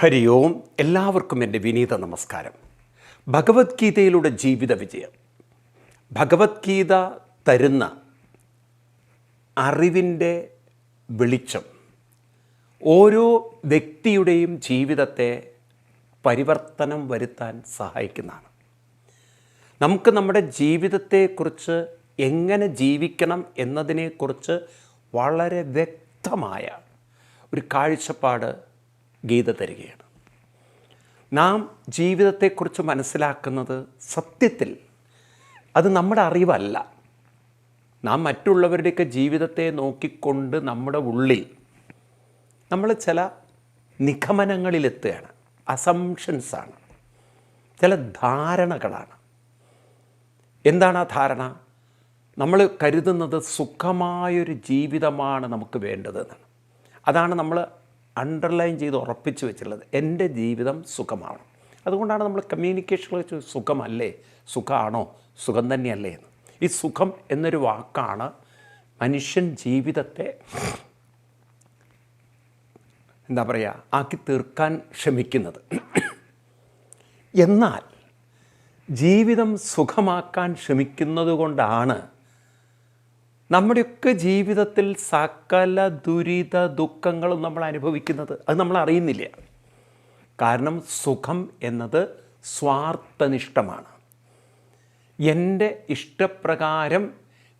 ഹരി ഓം. എല്ലാവർക്കും എൻ്റെ വിനീത നമസ്കാരം. ഭഗവത്ഗീതയിലൂടെ ജീവിത വിജയം. ഭഗവത്ഗീത തരുന്ന അറിവിൻ്റെ വെളിച്ചം ഓരോ വ്യക്തിയുടെയും ജീവിതത്തെ പരിവർത്തനം വരുത്താൻ സഹായിക്കുന്നതാണ്. നമുക്ക് നമ്മുടെ ജീവിതത്തെക്കുറിച്ച് എങ്ങനെ ജീവിക്കണം എന്നതിനെക്കുറിച്ച് വളരെ വ്യക്തമായ ഒരു കാഴ്ചപ്പാട് ഗീത തരികയാണ്. നാം ജീവിതത്തെക്കുറിച്ച് മനസ്സിലാക്കുന്നത് സത്യത്തിൽ അത് നമ്മുടെ അറിവല്ല. നാം മറ്റുള്ളവരുടെയൊക്കെ ജീവിതത്തെ നോക്കിക്കൊണ്ട് നമ്മുടെ ഉള്ളിൽ നമ്മൾ ചില നിഗമനങ്ങളിലെത്തുകയാണ്. അസംഷൻസാണ്, ചില ധാരണകളാണ്. എന്താണ് ആ ധാരണ? നമ്മൾ കരുതുന്നത് സുഖമായൊരു ജീവിതമാണ് നമുക്ക് വേണ്ടതെന്നാണ്. അതാണ് നമ്മൾ അണ്ടർലൈൻ ചെയ്ത് ഉറപ്പിച്ച് വെച്ചിട്ടുള്ളത്. എൻ്റെ ജീവിതം സുഖമാണ്. അതുകൊണ്ടാണ് നമ്മൾ കമ്മ്യൂണിക്കേഷനിൽ വെച്ച് സുഖമല്ലേ, സുഖമാണോ, സുഖം തന്നെയല്ലേ എന്ന്. ഈ സുഖം എന്നൊരു വാക്കാണ് മനുഷ്യൻ ജീവിതത്തെ ആക്കി തീർക്കാൻ ശ്രമിക്കുന്നത്. എന്നാൽ ജീവിതം സുഖമാക്കാൻ ശ്രമിക്കുന്നത് കൊണ്ടാണ് നമ്മുടെയൊക്കെ ജീവിതത്തിൽ സകല ദുരിത ദുഃഖങ്ങളും നമ്മൾ അനുഭവിക്കുന്നത്. അത് നമ്മൾ അറിയുന്നില്ല. കാരണം സുഖം എന്നത് സ്വാർത്ഥനിഷ്ഠമാണ്. എൻ്റെ ഇഷ്ടപ്രകാരം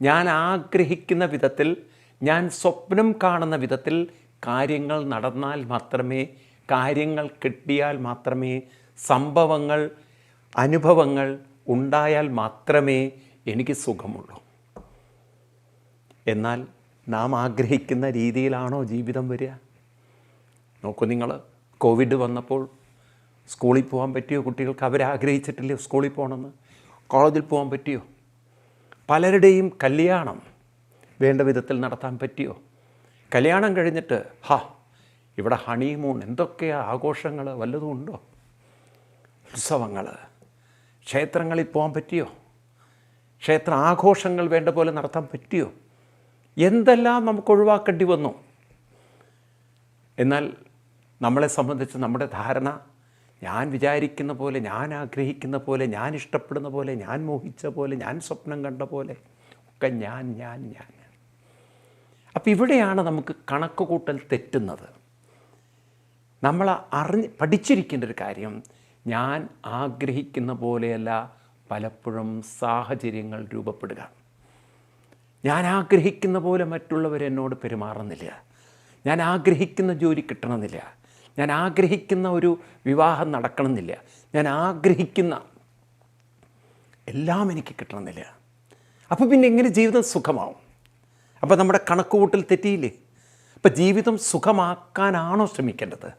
ഞാൻ ആഗ്രഹിക്കുന്ന വിധത്തിൽ, ഞാൻ സ്വപ്നം കാണുന്ന വിധത്തിൽ കാര്യങ്ങൾ നടന്നാൽ മാത്രമേ, കാര്യങ്ങൾ കിട്ടിയാൽ മാത്രമേ, സംഭവങ്ങൾ അനുഭവങ്ങൾ ഉണ്ടായാൽ മാത്രമേ എനിക്ക് സുഖമുള്ളൂ. എന്നാൽ നാം ആഗ്രഹിക്കുന്ന രീതിയിലാണോ ജീവിതം വരിക? നോക്കൂ, നിങ്ങൾ കോവിഡ് വന്നപ്പോൾ സ്കൂളിൽ പോകാൻ പറ്റിയോ കുട്ടികൾക്ക്? അവരാഗ്രഹിച്ചിട്ടില്ലേ സ്കൂളിൽ പോകണമെന്ന്? കോളേജിൽ പോകാൻ പറ്റിയോ? പലരുടെയും കല്യാണം വേണ്ട വിധത്തിൽ നടത്താൻ പറ്റിയോ? കല്യാണം കഴിഞ്ഞിട്ട് ഇവിടെ ഹണിമൂൺ, എന്തൊക്കെയാണ് ആഘോഷങ്ങൾ, വല്ലതും ഉണ്ടോ? ഉത്സവങ്ങൾ, ക്ഷേത്രങ്ങളിൽ പോകാൻ പറ്റിയോ? ക്ഷേത്ര ആഘോഷങ്ങൾ വേണ്ട പോലെ നടത്താൻ പറ്റിയോ? എന്തെല്ലാം നമുക്ക് ഒഴിവാക്കേണ്ടി വന്നു. എന്നാൽ നമ്മളെ സംബന്ധിച്ച് നമ്മുടെ ധാരണ, ഞാൻ വിചാരിക്കുന്ന പോലെ, ഞാൻ ആഗ്രഹിക്കുന്ന പോലെ, ഞാൻ ഇഷ്ടപ്പെടുന്ന പോലെ, ഞാൻ മോഹിച്ച പോലെ, ഞാൻ സ്വപ്നം കണ്ട പോലെ ഒക്കെ ഞാൻ. അപ്പം ഇവിടെയാണ് നമുക്ക് കണക്ക് കൂട്ടൽ തെറ്റുന്നത്. നമ്മൾ പഠിച്ചിരിക്കേണ്ട ഒരു കാര്യം, ഞാൻ ആഗ്രഹിക്കുന്ന പോലെയല്ല പലപ്പോഴും സാഹചര്യങ്ങൾ രൂപപ്പെടുക. ഞാൻ ആഗ്രഹിക്കുന്ന പോലെ മറ്റുള്ളവർ എന്നോട് പെരുമാറുന്നില്ല. ഞാൻ ആഗ്രഹിക്കുന്ന ജോലി കിട്ടണമെന്നില്ല. ഞാൻ ആഗ്രഹിക്കുന്ന ഒരു വിവാഹം നടക്കണമെന്നില്ല. ഞാൻ ആഗ്രഹിക്കുന്ന എല്ലാം എനിക്ക് കിട്ടണമെന്നില്ല. അപ്പോൾ പിന്നെ എങ്ങനെ ജീവിതം സുഖമാവും? അപ്പോൾ നമ്മുടെ കണക്കുകൂട്ടൽ തെറ്റിയില്ലേ? അപ്പോൾ ജീവിതം സുഖമാക്കാനാണോ ശ്രമിക്കേണ്ടത്?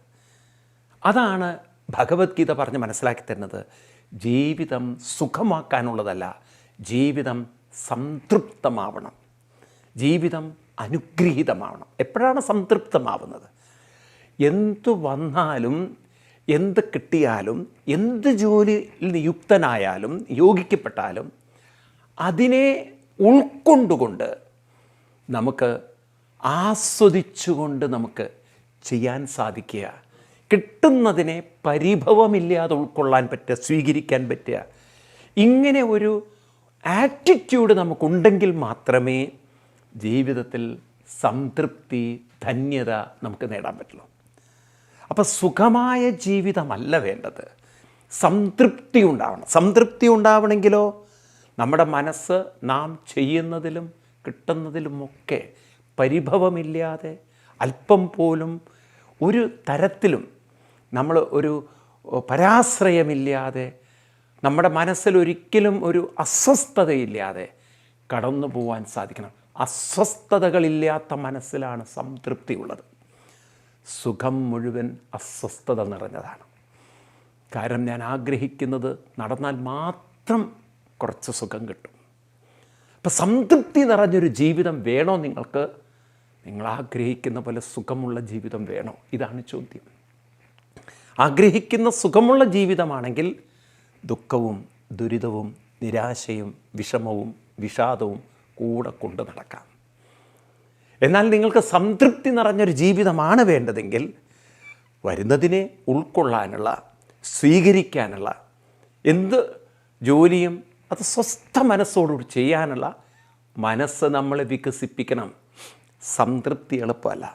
അതാണ് ഭഗവത്ഗീത പറഞ്ഞ് മനസ്സിലാക്കി തരുന്നത്. ജീവിതം സുഖമാക്കാനുള്ളതല്ല, ജീവിതം സംതൃപ്തമാവണം, ജീവിതം അനുഗ്രഹീതമാവണം. എപ്പോഴാണ് സംതൃപ്തമാവുന്നത്? എന്തു വന്നാലും, എന്ത് കിട്ടിയാലും, എന്ത് ജോലിയിൽ നിയുക്തനായാലും, യോഗിക്കപ്പെട്ടാലും അതിനെ ഉൾക്കൊണ്ടുകൊണ്ട് നമുക്ക് ആസ്വദിച്ചുകൊണ്ട് നമുക്ക് ചെയ്യാൻ സാധിക്കുക, കിട്ടുന്നതിനെ പരിഭവമില്ലാതെ ഉൾക്കൊള്ളാൻ പറ്റുക, സ്വീകരിക്കാൻ പറ്റുക, ഇങ്ങനെ ഒരു ആറ്റിറ്റ്യൂഡ് നമുക്കുണ്ടെങ്കിൽ മാത്രമേ ജീവിതത്തിൽ സംതൃപ്തി, ധന്യത നമുക്ക് നേടാൻ പറ്റുള്ളൂ. അപ്പോൾ സുഖമായ ജീവിതമല്ല വേണ്ടത്, സംതൃപ്തി ഉണ്ടാവണം. സംതൃപ്തി ഉണ്ടാവണമെങ്കിലോ നമ്മുടെ മനസ്സ് നാം ചെയ്യുന്നതിലും കിട്ടുന്നതിലുമൊക്കെ പരിഭവമില്ലാതെ, അല്പം പോലും ഒരു തരത്തിലും നമ്മൾ ഒരു പരാശ്രയമില്ലാതെ, നമ്മുടെ മനസ്സിലൊരിക്കലും ഒരു അസ്വസ്ഥതയില്ലാതെ കടന്നു പോകാൻ സാധിക്കണം. അസ്വസ്ഥതകളില്ലാത്ത മനസ്സിലാണ് സംതൃപ്തി ഉള്ളത്. സുഖം മുഴുവൻ അസ്വസ്ഥത നിറഞ്ഞതാണ്. കാരണം ഞാൻ ആഗ്രഹിക്കുന്നത് നടന്നാൽ മാത്രം കുറച്ച് സുഖം കിട്ടും. അപ്പം സംതൃപ്തി നിറഞ്ഞൊരു ജീവിതം വേണോ നിങ്ങൾക്ക്? നിങ്ങൾ ആഗ്രഹിക്കുന്ന പോലെ സുഖമുള്ള ജീവിതം വേണോ? ഇതാണ് ചോദ്യം. ആഗ്രഹിക്കുന്ന സുഖമുള്ള ജീവിതമാണെങ്കിൽ ദുഃഖവും ദുരിതവും നിരാശയും വിഷമവും വിഷാദവും കൂടെ കൊണ്ട് നടക്കാം. എന്നാൽ നിങ്ങൾക്ക് സംതൃപ്തി നിറഞ്ഞൊരു ജീവിതമാണ് വേണ്ടതെങ്കിൽ വരുന്നതിനെ ഉൾക്കൊള്ളാനുള്ള, സ്വീകരിക്കാനുള്ള എന്ത് ജോലിയും അത് സ്വസ്ഥ മനസ്സോടുകൂടി ചെയ്യാനുള്ള മനസ്സ് നമ്മൾ വികസിപ്പിക്കണം. സംതൃപ്തി എളുപ്പമല്ല.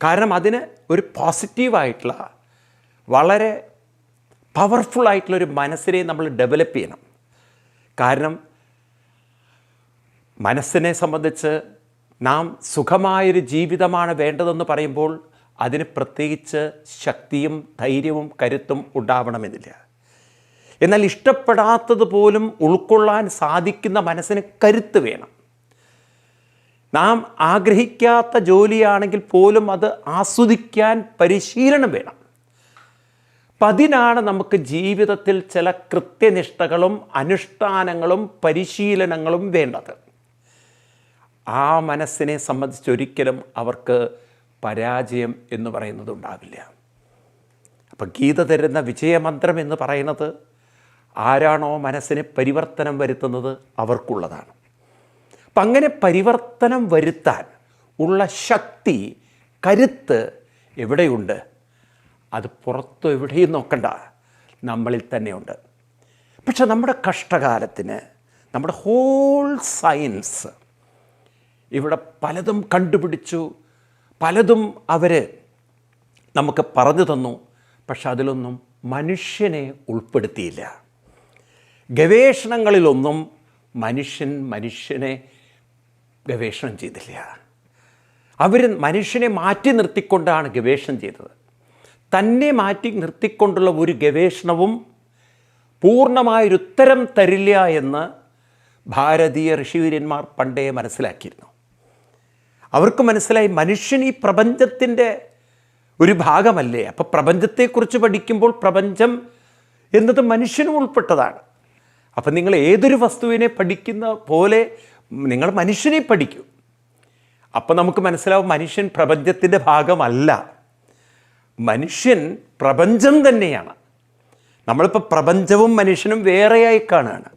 കാരണം അതിന് ഒരു പോസിറ്റീവായിട്ടുള്ള, വളരെ പവർഫുള്ളായിട്ടുള്ളൊരു മനസ്സിനെ നമ്മൾ ഡെവലപ്പ് ചെയ്യണം. കാരണം മനസ്സിനെ സംബന്ധിച്ച് നാം സുഖമായൊരു ജീവിതമാണ് വേണ്ടതെന്ന് പറയുമ്പോൾ അതിന് പ്രത്യേകിച്ച് ശക്തിയും ധൈര്യവും കരുത്തും ഉണ്ടാവണമെന്നില്ല. എന്നാൽ ഇഷ്ടപ്പെടാത്തത് പോലും ഉൾക്കൊള്ളാൻ സാധിക്കുന്ന മനസ്സിന് കരുത്ത് വേണം. നാം ആഗ്രഹിക്കാത്ത ജോലിയാണെങ്കിൽ പോലും അത് ആസ്വദിക്കാൻ പരിശീലനം വേണം. അപ്പം അതിനാണ് നമുക്ക് ജീവിതത്തിൽ ചില കൃത്യനിഷ്ഠകളും അനുഷ്ഠാനങ്ങളും പരിശീലനങ്ങളും വേണ്ടത്. ആ മനസ്സിനെ സംബന്ധിച്ചൊരിക്കലും അവർക്ക് പരാജയം എന്ന് പറയുന്നത് ഉണ്ടാവില്ല. അപ്പം ഗീത തരുന്ന വിജയമന്ത്രം എന്ന് പറയുന്നത് ആരാണോ മനസ്സിന് പരിവർത്തനം വരുത്തുന്നത് അവർക്കുള്ളതാണ്. അപ്പം അങ്ങനെ പരിവർത്തനം വരുത്താൻ ഉള്ള ശക്തി, കരുത്ത് എവിടെയുണ്ട്? അത് പുറത്ത് എവിടെയും നോക്കണ്ട, നമ്മളിൽ തന്നെയുണ്ട്. പക്ഷെ നമ്മുടെ കഷ്ടകാലത്തിന് നമ്മുടെ ഹോൾ സയൻസ് ഇവിടെ പലതും കണ്ടുപിടിച്ചു, പലതും അവർ നമുക്ക് പറഞ്ഞു തന്നു. പക്ഷെ അതിലൊന്നും മനുഷ്യനെ ഉൾപ്പെടുത്തിയില്ല. ഗവേഷണങ്ങളിലൊന്നും മനുഷ്യനെ ഗവേഷണം ചെയ്തില്ല. അവർ മനുഷ്യനെ മാറ്റി നിർത്തിക്കൊണ്ടാണ് ഗവേഷണം ചെയ്തത്. തന്നെ മാറ്റി നിർത്തിക്കൊണ്ടുള്ള ഒരു ഗവേഷണവും പൂർണ്ണമായൊരുത്തരം തരില്ല എന്ന് ഭാരതീയ ഋഷിവര്യന്മാർ പണ്ടേ മനസ്സിലാക്കിയിരുന്നു. അവർക്ക് മനസ്സിലായി മനുഷ്യൻ ഈ പ്രപഞ്ചത്തിൻ്റെ ഒരു ഭാഗമല്ലേ. അപ്പോൾ പ്രപഞ്ചത്തെക്കുറിച്ച് പഠിക്കുമ്പോൾ പ്രപഞ്ചം എന്നത് മനുഷ്യനും ഉൾപ്പെട്ടതാണ്. അപ്പം നിങ്ങൾ ഏതൊരു വസ്തുവിനെ പഠിക്കുന്ന പോലെ നിങ്ങൾ മനുഷ്യനെ പഠിക്കൂ. അപ്പം നമുക്ക് മനസ്സിലാവും മനുഷ്യൻ പ്രപഞ്ചത്തിൻ്റെ ഭാഗമല്ല, മനുഷ്യൻ പ്രപഞ്ചം തന്നെയാണ്. നമ്മളിപ്പോൾ പ്രപഞ്ചവും മനുഷ്യനും വേറെയായി കാണുകയാണ്.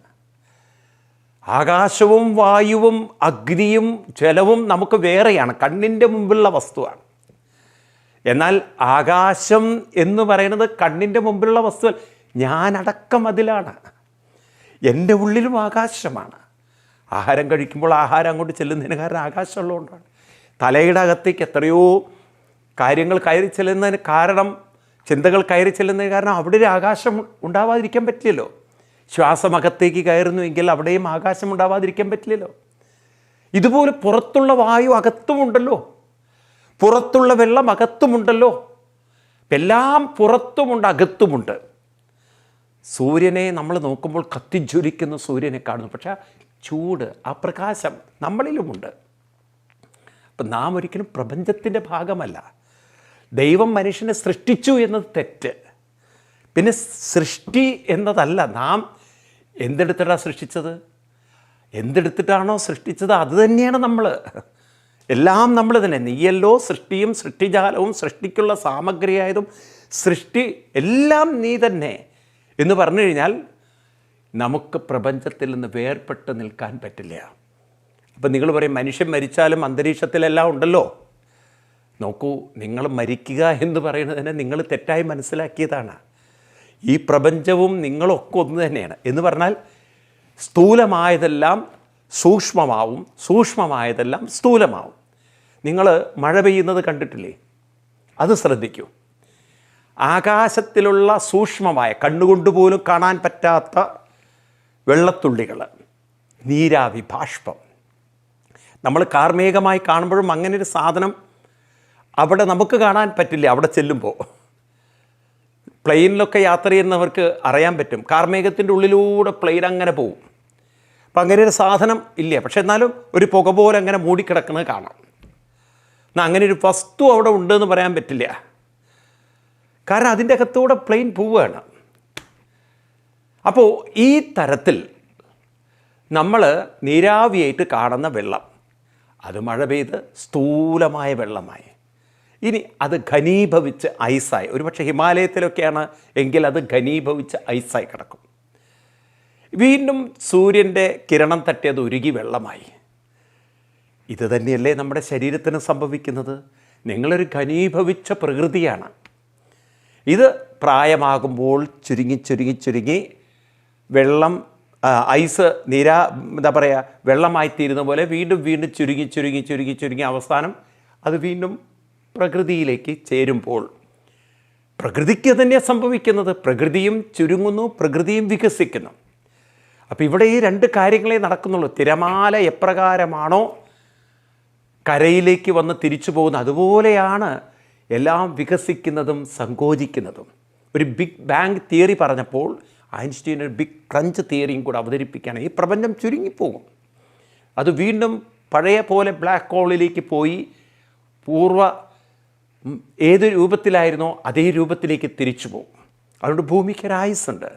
ആകാശവും വായുവും അഗ്നിയും ജലവും നമുക്ക് വേറെയാണ്, കണ്ണിൻ്റെ മുമ്പിലുള്ള വസ്തുവാണ്. എന്നാൽ ആകാശം എന്ന് പറയുന്നത് കണ്ണിൻ്റെ മുമ്പിലുള്ള വസ്തുവല്ല, ഞാനടക്കം അതിലാണ്. എൻ്റെ ഉള്ളിലും ആകാശമാണ്. ആഹാരം കഴിക്കുമ്പോൾ ആഹാരം അങ്ങോട്ട് ചെല്ലുന്നതിന് കാരണം ആകാശമുള്ളതുകൊണ്ടാണ്. തലയുടെ അകത്തേക്ക് എത്രയോ കാര്യങ്ങൾ കയറി ചെല്ലുന്നതിന് കാരണം, ചിന്തകൾ കയറി ചെല്ലുന്നതിന് കാരണം അവിടെ ഒരു ആകാശം ഉണ്ടാവാതിരിക്കാൻ പറ്റില്ലല്ലോ. ശ്വാസം അകത്തേക്ക് കയറുന്നുവെങ്കിൽ അവിടെയും ആകാശം ഉണ്ടാവാതിരിക്കാൻ പറ്റില്ലല്ലോ. ഇതുപോലെ പുറത്തുള്ള വായു അകത്തുമുണ്ടല്ലോ, പുറത്തുള്ള വെള്ളം അകത്തുമുണ്ടല്ലോ. എല്ലാം പുറത്തുമുണ്ട്, അകത്തുമുണ്ട്. സൂര്യനെ നമ്മൾ നോക്കുമ്പോൾ കത്തിജ്വലിക്കുന്ന സൂര്യനെ കാണുന്നു, പക്ഷേ ചൂട്, ആ പ്രകാശം നമ്മളിലുമുണ്ട്. അപ്പം നാം ഒരിക്കലും പ്രപഞ്ചത്തിൻ്റെ ഭാഗമല്ല. ദൈവം മനുഷ്യനെ സൃഷ്ടിച്ചു എന്നത് തെറ്റ്. പിന്നെ സൃഷ്ടി എന്നതല്ല, നാം എന്തെടുത്തിട്ടാണ് സൃഷ്ടിച്ചത്, എന്തെടുത്തിട്ടാണോ സൃഷ്ടിച്ചത് അത് തന്നെയാണ് നമ്മൾ. എല്ലാം നമ്മൾ തന്നെ. നീയല്ലോ സൃഷ്ടിയും സൃഷ്ടിജാലവും സൃഷ്ടിക്കുള്ള സാമഗ്രിയായതും, സൃഷ്ടി എല്ലാം നീ തന്നെ എന്ന് പറഞ്ഞു കഴിഞ്ഞാൽ നമുക്ക് പ്രപഞ്ചത്തിൽ നിന്ന് വേർപെട്ട് നിൽക്കാൻ പറ്റില്ല. അപ്പം നിങ്ങൾ പറയും മനുഷ്യൻ മരിച്ചാലും അന്തരീക്ഷത്തിലെല്ലാം ഉണ്ടല്ലോ. നോക്കൂ, നിങ്ങൾ മരിക്കുക എന്ന് പറയുന്നതിനെ നിങ്ങൾ തെറ്റായി മനസ്സിലാക്കിയതാണ്. ഈ പ്രപഞ്ചവും നിങ്ങളൊക്കെ ഒന്ന് തന്നെയാണ് എന്ന് പറഞ്ഞാൽ സ്ഥൂലമായതെല്ലാം സൂക്ഷ്മമാവും, സൂക്ഷ്മമായതെല്ലാം സ്ഥൂലമാവും. നിങ്ങൾ മഴ പെയ്യുന്നത് കണ്ടിട്ടില്ലേ? അത് ശ്രദ്ധിക്കൂ. ആകാശത്തിലുള്ള സൂക്ഷ്മമായ, കണ്ണുകൊണ്ട് പോലും കാണാൻ പറ്റാത്ത വെള്ളത്തുള്ളികൾ, നീരാവി, ബാഷ്പം, നമ്മൾ കാർമേഘമായി കാണുമ്പോഴും അങ്ങനെ ഒരു സാധനം അവിടെ നമുക്ക് കാണാൻ പറ്റില്ല. അവിടെ ചെല്ലുമ്പോൾ പ്ലെയിനിലൊക്കെ യാത്ര ചെയ്യുന്നവർക്ക് അറിയാൻ പറ്റും, കാർമേഘത്തിൻ്റെ ഉള്ളിലൂടെ പ്ലെയിൻ അങ്ങനെ പോകും. അപ്പം അങ്ങനെ ഒരു സാധനം ഇല്ല. പക്ഷെ എന്നാലും ഒരു പുക പോലെ അങ്ങനെ മൂടിക്കിടക്കുന്നത് കാണാം. എന്നാൽ അങ്ങനെ ഒരു വസ്തു അവിടെ ഉണ്ടെന്ന് പറയാൻ പറ്റില്ല, കാരണം അതിൻ്റെ അകത്തൂടെ പ്ലെയിൻ പോവുകയാണ്. അപ്പോൾ ഈ തരത്തിൽ നമ്മൾ നീരാവിയായിട്ട് കാണുന്ന വെള്ളം, അത് മഴ പെയ്ത് സ്ഥൂലമായ വെള്ളമായി. ഇനി അത് ഘനീഭവിച്ച് ഐസായി, ഒരുപക്ഷെ ഹിമാലയത്തിലൊക്കെയാണ് എങ്കിൽ അത് ഘനീഭവിച്ച് ഐസായി കിടക്കും. വീണ്ടും സൂര്യൻ്റെ കിരണം തട്ടിയത് ഉരുകി വെള്ളമായി. ഇത് തന്നെയല്ലേ നമ്മുടെ ശരീരത്തിന് സംഭവിക്കുന്നത്? നിങ്ങളൊരു ഘനീഭവിച്ച പ്രകൃതിയാണ്. ഇത് പ്രായമാകുമ്പോൾ ചുരുങ്ങി വെള്ളം ഐസ് എന്താ പറയുക, വെള്ളമായിത്തീരുന്ന പോലെ വീണ്ടും ചുരുങ്ങി അവസാനം അത് വീണ്ടും പ്രകൃതിയിലേക്ക് ചേരുമ്പോൾ പ്രകൃതിക്ക് തന്നെ സംഭവിക്കുന്നത്. പ്രകൃതിയും ചുരുങ്ങുന്നു, പ്രകൃതിയും വികസിക്കുന്നു. അപ്പോൾ ഇവിടെ ഈ രണ്ട് കാര്യങ്ങളെ നടക്കുന്നുള്ളൂ. തിരമാല എപ്രകാരമാണോ കരയിലേക്ക് വന്ന് തിരിച്ചു പോകുന്നത്, അതുപോലെയാണ് എല്ലാം വികസിക്കുന്നതും സങ്കോചിക്കുന്നതും. ഒരു ബിഗ് ബാങ് തിയറി പറഞ്ഞപ്പോൾ ഐൻസ്റ്റീൻ ഒരു ബിഗ് ക്രഞ്ച് തിയറിയും കൂടെ അവതരിപ്പിക്കുകയാണ്. ഈ പ്രപഞ്ചം ചുരുങ്ങിപ്പോകും, അത് വീണ്ടും പഴയ പോലെ ബ്ലാക്ക് ഹോളിലേക്ക് പോയി ഏത് രൂപത്തിലായിരുന്നോ അതേ രൂപത്തിലേക്ക് തിരിച്ചു പോകും. അതുകൊണ്ട് ഭൂമിക്കൊരായുസുണ്ട്,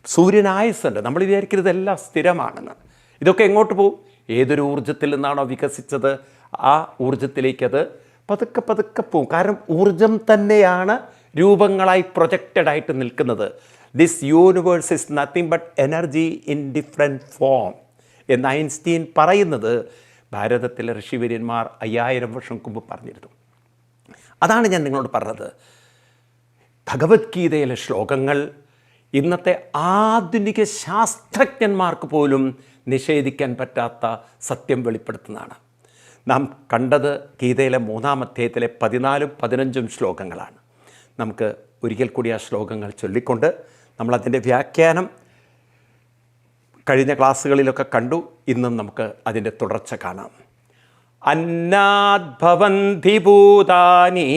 സൂര്യനായുസുണ്ട്. നമ്മൾ വിചാരിക്കരുത് എല്ലാം സ്ഥിരമാണെന്ന്. ഇതൊക്കെ എങ്ങോട്ട് പോകും? ഏതൊരു ഊർജ്ജത്തിൽ നിന്നാണോ വികസിച്ചത് ആ ഊർജ്ജത്തിലേക്കത് പതുക്കെ പോകും. കാരണം ഊർജ്ജം തന്നെയാണ് രൂപങ്ങളായി പ്രൊജക്റ്റഡ് ആയിട്ട് നിൽക്കുന്നത്. This universe is nothing but energy in different form എന്ന് ഐൻസ്റ്റീൻ പറയുന്നത് ഭാരതത്തിലെ ഋഷിവര്യന്മാർ 5000 വർഷം മുമ്പ് പറഞ്ഞിരുന്നു. അതാണ് ഞാൻ നിങ്ങളോട് പറഞ്ഞത്. ഭഗവത്ഗീതയിലെ ശ്ലോകങ്ങൾ ഇന്നത്തെ ആധുനിക ശാസ്ത്രജ്ഞന്മാർക്ക് പോലും നിഷേധിക്കാൻ പറ്റാത്ത സത്യം വെളിപ്പെടുത്തുന്നതാണ്. നാം കണ്ടത് ഗീതയിലെ 3-ാം അധ്യായത്തിലെ 14-15 ശ്ലോകങ്ങളാണ്. നമുക്ക് ഒരിക്കൽ കൂടി ആ ശ്ലോകങ്ങൾ ചൊല്ലിക്കൊണ്ട് നമ്മളതിൻ്റെ വ്യാഖ്യാനം കഴിഞ്ഞ ക്ലാസ്സുകളിലൊക്കെ കണ്ടു. ഇന്നും നമുക്ക് അതിൻ്റെ തുടർച്ച കാണാം. അന്നാദ്ഭവന്തി ഭൂതാനി